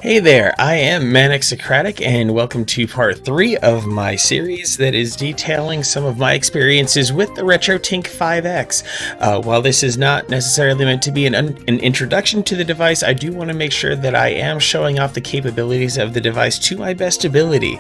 Hey there, I am Manic Socratic, and welcome to part 3 of my series that is detailing some of my experiences with the RetroTINK 5X. While this is not necessarily meant to be an introduction to the device, I do want to make sure that I am showing off the capabilities of the device to my best ability.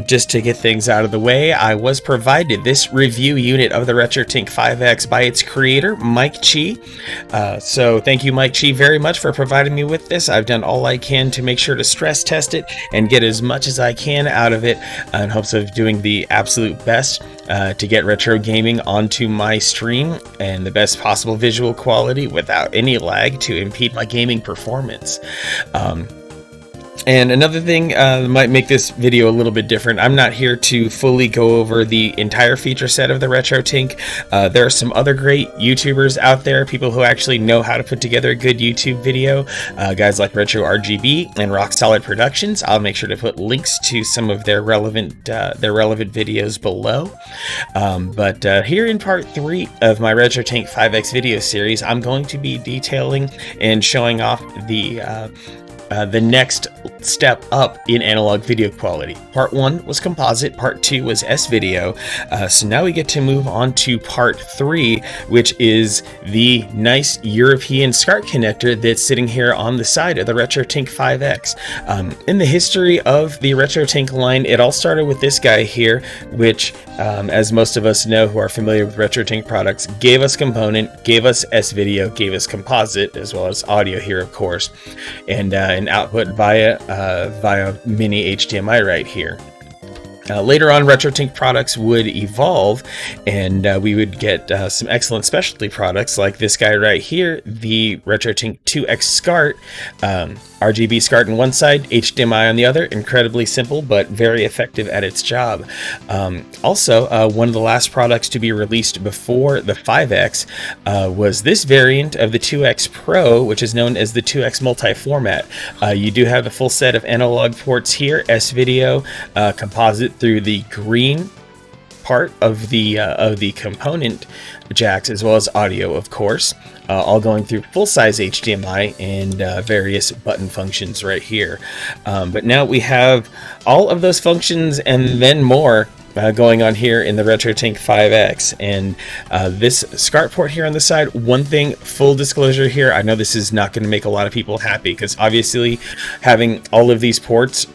Just to get things out of the way, I was provided this review unit of the RetroTINK 5X by its creator, Mike Chi. So thank you, Mike Chi, very much for providing me with this. I've done all I can to make sure to stress test it and get as much as I can out of it in hopes of doing the absolute best to get retro gaming onto my stream and the best possible visual quality without any lag to impede my gaming performance. And another thing that might make this video a little bit different, I'm not here to fully go over the entire feature set of the RetroTINK. There are some other great YouTubers out there, people who actually know how to put together a good YouTube video, guys like Retro RGB and Rock Solid Productions. I'll make sure to put links to some of their relevant videos below. But here in part 3 of my RetroTINK 5X video series, I'm going to be detailing and showing off the next step up in analog video quality. Part 1 was composite, part 2 was S-video, so now we get to move on to part 3, which is the nice European SCART connector that's sitting here on the side of the RetroTINK 5X. In the history of the RetroTINK line, it all started with this guy here, which, as most of us know who are familiar with RetroTINK products, gave us component, gave us S-video, gave us composite, as well as audio here, of course, and an output via mini HDMI right here. Later on, RetroTINK products would evolve, and we would get some excellent specialty products like this guy right here, the RetroTINK 2X SCART. RGB SCART on one side, HDMI on the other. Incredibly simple, but very effective at its job. Also, one of the last products to be released before the 5X was this variant of the 2X Pro, which is known as the 2X multi-format. You do have the full set of analog ports here, S-video, composite through the green part of the component jacks, as well as audio, of course, all going through full-size HDMI and various button functions right here. But now we have all of those functions and then more going on here in the RetroTINK 5X, and this SCART port here on the side. One thing, full disclosure here, I know this is not going to make a lot of people happy, because obviously having all of these ports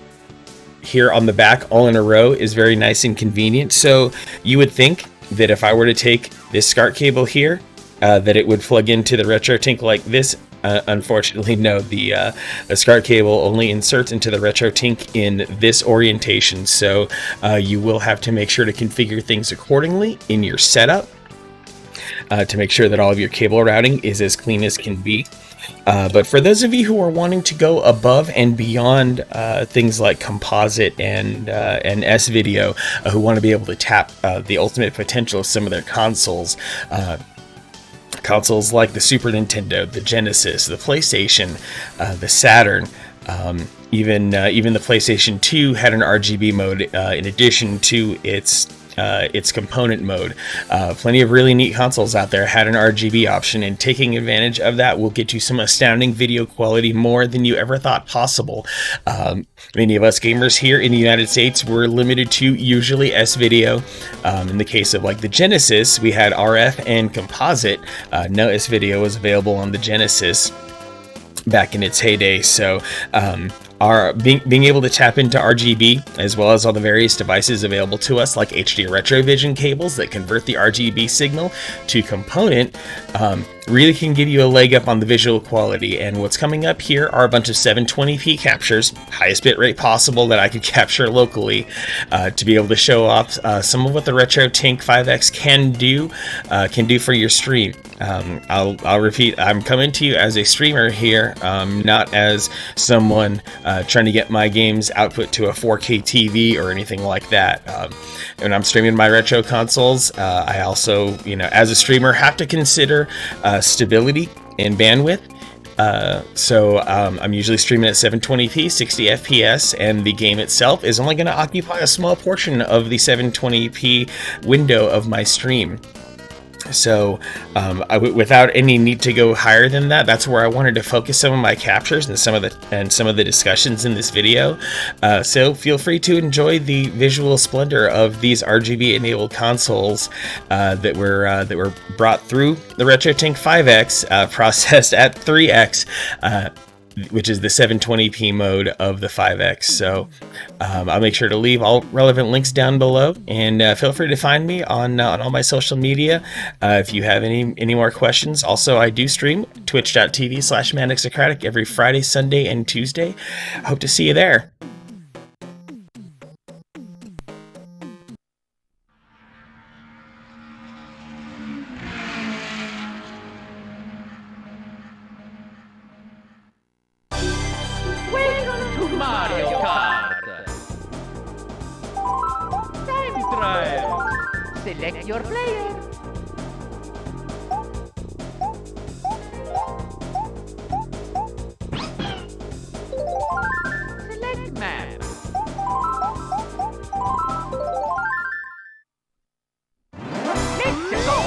here on the back all in a row is very nice and convenient. So you would think that if I were to take this SCART cable here, that it would plug into the RetroTINK like this. Unfortunately, no, the SCART cable only inserts into the RetroTINK in this orientation, so you will have to make sure to configure things accordingly in your setup to make sure that all of your cable routing is as clean as can be. But for those of you who are wanting to go above and beyond things like composite and S-video, who want to be able to tap the ultimate potential of some of their consoles, consoles like the Super Nintendo, the Genesis, the PlayStation, the Saturn, even the PlayStation 2 had an RGB mode in addition to its component mode. Plenty of really neat consoles out there had an RGB option, and taking advantage of that will get you some astounding video quality, more than you ever thought possible. Many of us gamers here in the United States were limited to usually S-video. In the case of like the Genesis, we had RF and composite. No S-video was available on the Genesis back in its heyday, so being able to tap into RGB, as well as all the various devices available to us like HD Retrovision cables that convert the RGB signal to component, really can give you a leg up on the visual quality. And what's coming up here are a bunch of 720p captures, highest bitrate possible that I could capture locally, to be able to show off some of what the RetroTINK 5X can do for your stream. I'll repeat, I'm coming to you as a streamer here, not as someone trying to get my games output to a 4K TV or anything like that. When I'm streaming my retro consoles, I also, as a streamer, have to consider stability and bandwidth. So I'm usually streaming at 720p, 60 FPS, and the game itself is only going to occupy a small portion of the 720p window of my stream. So without any need to go higher than that, that's where I wanted to focus some of my captures and some of the discussions in this video. So feel free to enjoy the visual splendor of these RGB enabled consoles that were brought through the RetroTINK 5X, processed at 3X. Which is the 720p mode of the 5X. So I'll make sure to leave all relevant links down below, and feel free to find me on all my social media if you have any more questions. Also, I do stream twitch.tv/ManixSocratic every Friday, Sunday, and Tuesday. Hope to see you there. Welcome to Mario Kart! Time trial! Select your player. Select map. Let's go!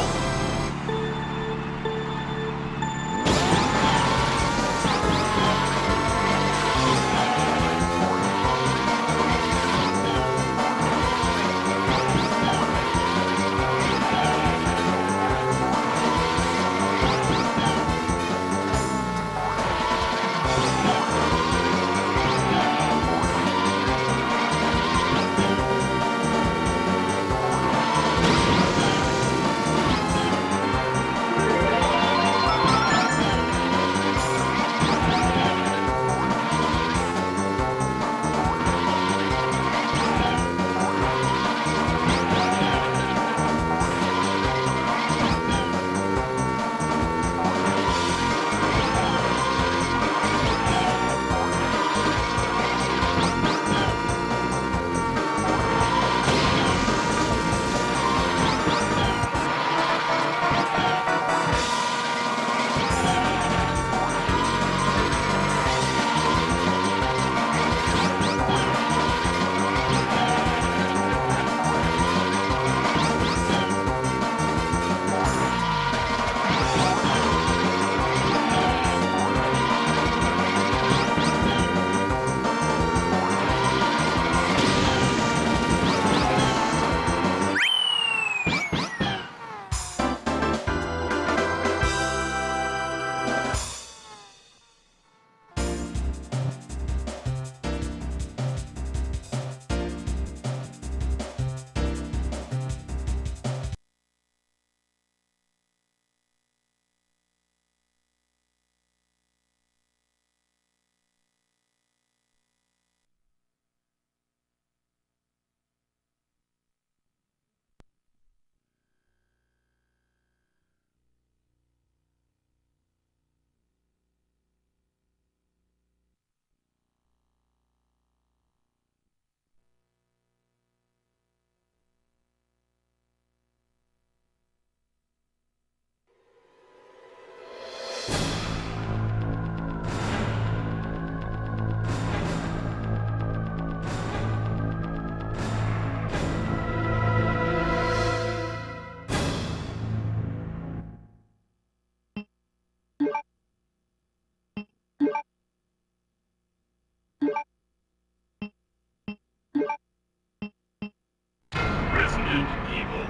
Resident Evil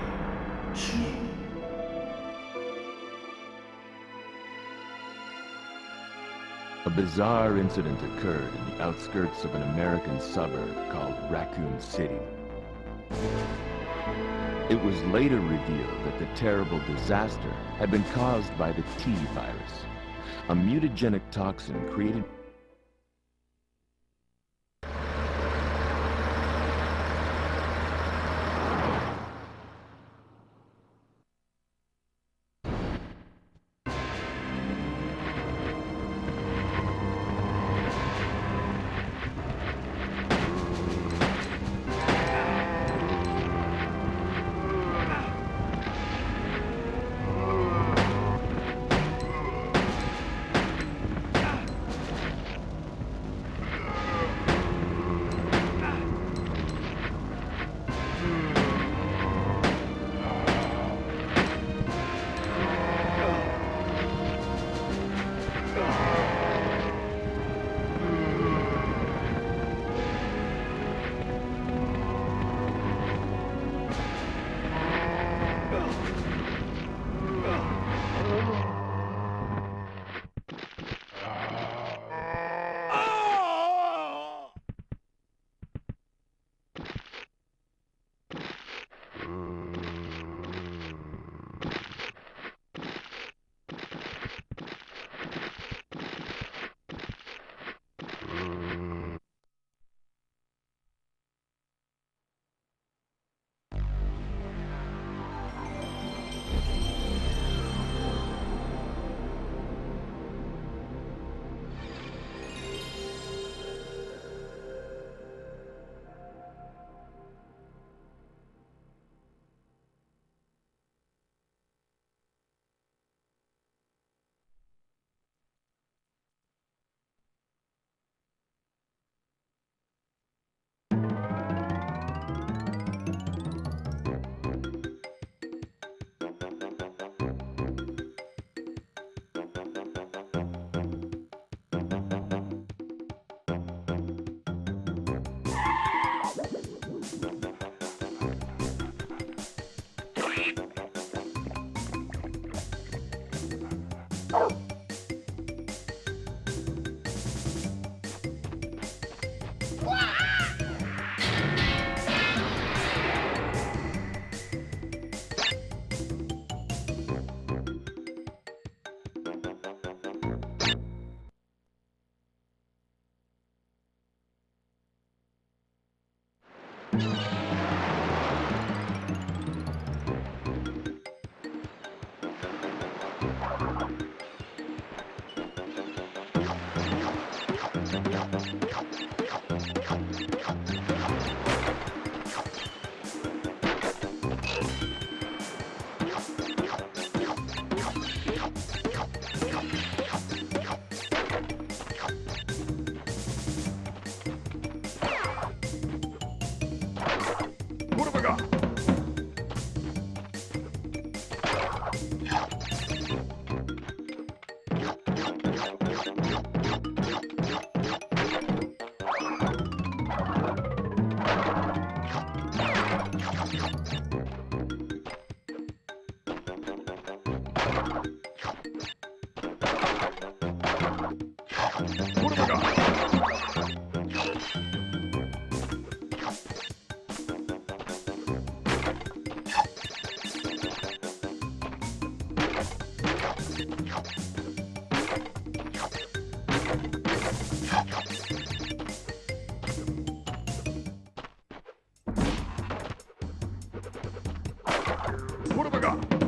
2. A bizarre incident occurred in the outskirts of an American suburb called Raccoon City. It was later revealed that the terrible disaster had been caused by the T virus, a mutagenic toxin created What have I got? What have I got? What have I got?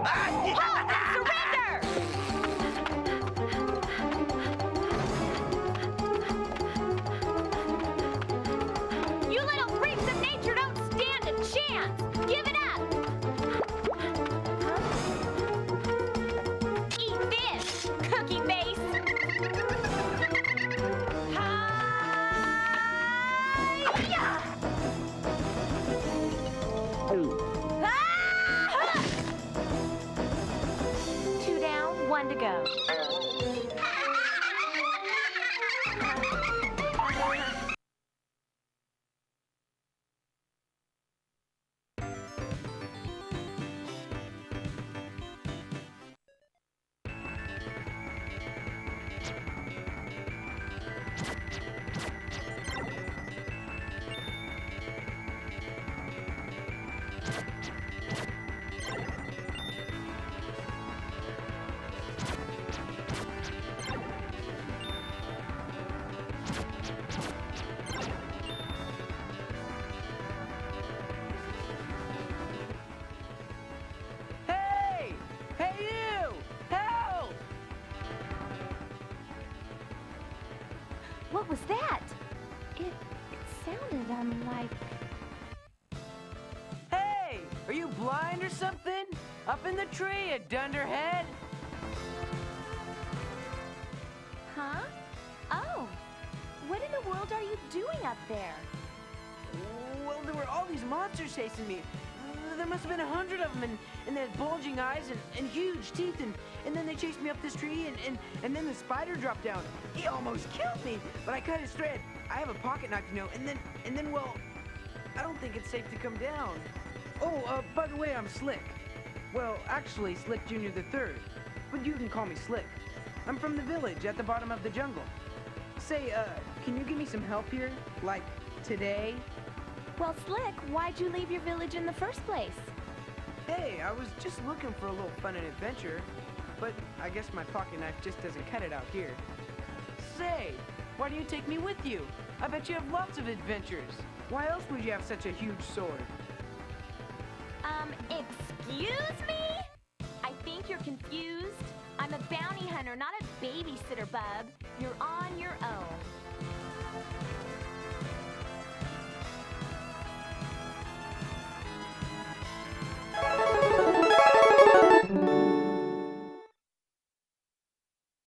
Halt and surrender! You little freaks of nature don't stand a chance! Give it up! Eat this, cookie face! Hi-ya! Ah! Two down, one to go. Hey! Hey you! Help! What was that? It sounded like... Hey! Are you blind or something? Up in the tree, you dunderhead! Huh? Oh! What in the world are you doing up there? Well, there were all these monsters chasing me. There must have been 100 of them, and they had bulging eyes and huge teeth, and then they chased me up this tree, and then the spider dropped down. He almost killed me, but I cut his thread. I have a pocket knife, you know, and then, well, I don't think it's safe to come down. Oh, by the way, I'm Slick. Well, actually, Slick Jr. the Third, but you can call me Slick. I'm from the village at the bottom of the jungle. Say, can you give me some help here? Like, today? Well, Slick, why'd you leave your village in the first place? Hey, I was just looking for a little fun and adventure, but I guess my pocket knife just doesn't cut it out here. Say, why do you take me with you? I bet you have lots of adventures. Why else would you have such a huge sword? Excuse me? I think you're confused. I'm a bounty hunter, not a babysitter, bub.